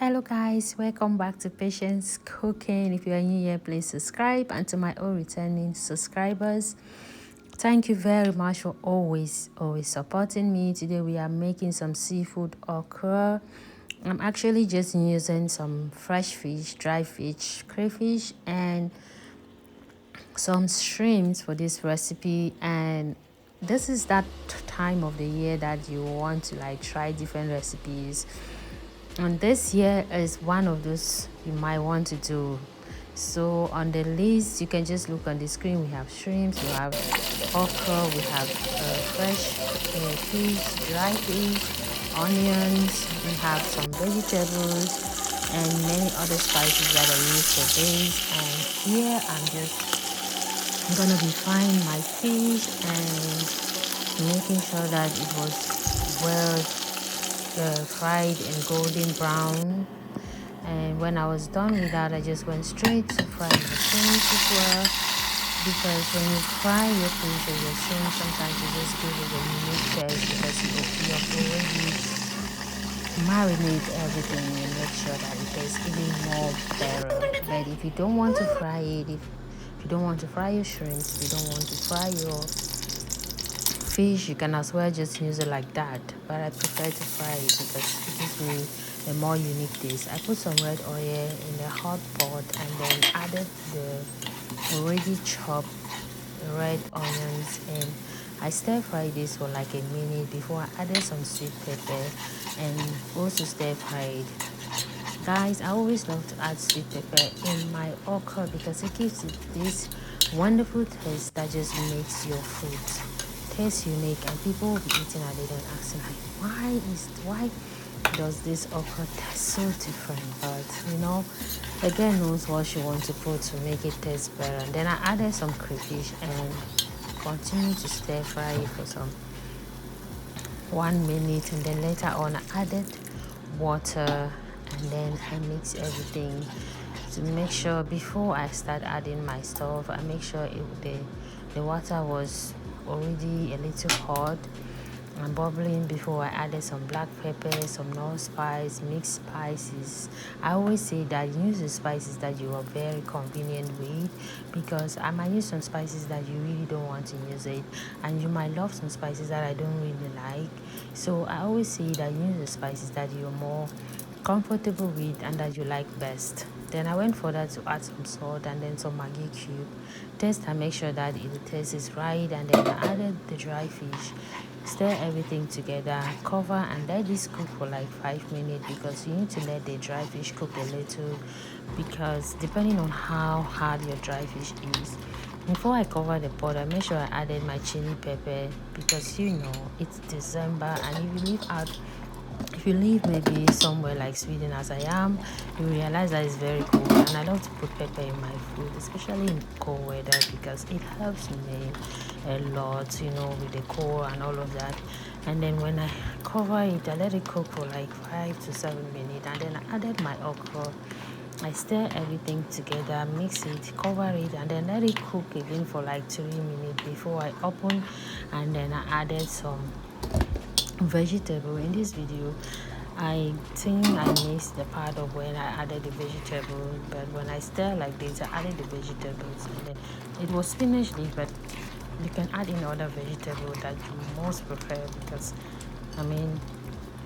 Hello guys, welcome back to Patience Cooking. If you are new here, please subscribe, and to my all returning subscribers, thank you very much for always supporting me. Today we are making some seafood okra. I'm actually just using some fresh fish, dry fish, crayfish, and some shrimps for this recipe. And this is that time of the year that you want to like try different recipes, and this year is one of those you might want to do. So on the list, you can just look on the screen. We have shrimps, we have okra, we have fresh fish, dry fish, onions, we have some vegetables and many other spices that I use for this. And here I'm gonna be frying my fish and making sure that it was well fried and golden brown. And when I was done with that, I just went straight to fry the shrimps as well, because when you fry your fish or your shrimp, sometimes you just give it a unique taste because you have already marinate everything and make sure that it tastes even more better. But if you don't want to fry it, if you don't want to fry your shrimps, if you don't want to fry your fish, you can as well just use it like that, but I prefer to fry it because it gives me a more unique taste. I put some red oil in a hot pot and then added the already chopped red onions, and I stir fry this for like a minute before I added some sweet pepper and also stir fried. Guys, I always love to add sweet pepper in my okra because it gives it this wonderful taste that just makes your food taste unique, and people will be eating and they don't ask like why does this okra taste so different. But you know, the girl knows what she wants to put to make it taste better. And then I added some crayfish and continue to stir fry it for some 1 minute, and then later on I added water, and then I mix everything to make sure before I start adding my stuff, I make sure the water was already a little hot and bubbling before I added some black pepper, some allspice, mixed spices. I always say that use the spices that you are very convenient with, because I might use some spices that you really don't want to use it, and you might love some spices that I don't really like. So I always say that use the spices that you're more comfortable with and that you like best. Then I went further to add some salt and then some Maggi cube. Taste and make sure that the taste is right, and then I added the dry fish. Stir everything together, cover, and let this cook for like 5 minutes, because you need to let the dry fish cook a little, because depending on how hard your dry fish is. Before I cover the pot, I make sure I added my chili pepper, because you know it's December, and if you live maybe somewhere like Sweden as I am, you realize that it's very cold, and I love to put pepper in my food, especially in cold weather, because it helps me a lot, you know, with the cold and all of that. And then when I cover it, I let it cook for like 5 to 7 minutes, and then I added my okra. I stir everything together, mix it, cover it, and then let it cook again for like 3 minutes before I open, and then I added some vegetable. In this video, I think I missed the part of when I added the vegetable, but when I stir like this, I added the vegetables, and then it was spinach leaf, but you can add in other vegetable that you most prefer, because I mean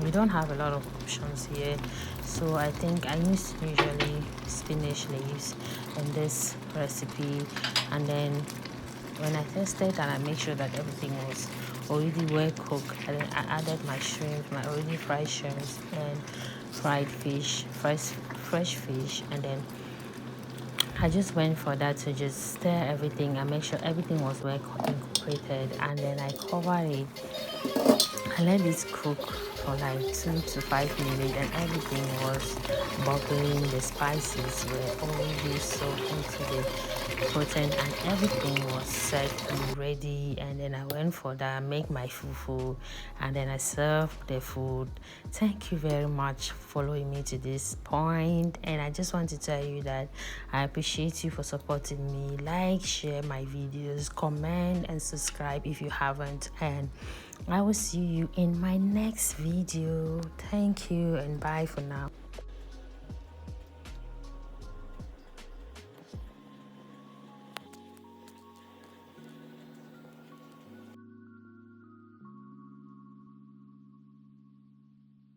we don't have a lot of options here. So I think I use usually spinach leaves in this recipe. And then when I tested and I make sure that everything was already well cooked, and then I added my shrimp, my already fried shrimps and fried fish, fresh fish, and then I just went for that to just stir everything and make sure everything was well incorporated, and then I covered it. I let it cook for like 2 to 5 minutes, and everything was bubbling. The spices were already soaked into the protein, and everything was set and ready. And then I went for that, make my fufu, and then I served the food. Thank you very much for following me to this point, and I just want to tell you that I appreciate you for supporting me. Like, share my videos, comment, and subscribe if you haven't, and I will see you in my next video. Thank you, and bye for now.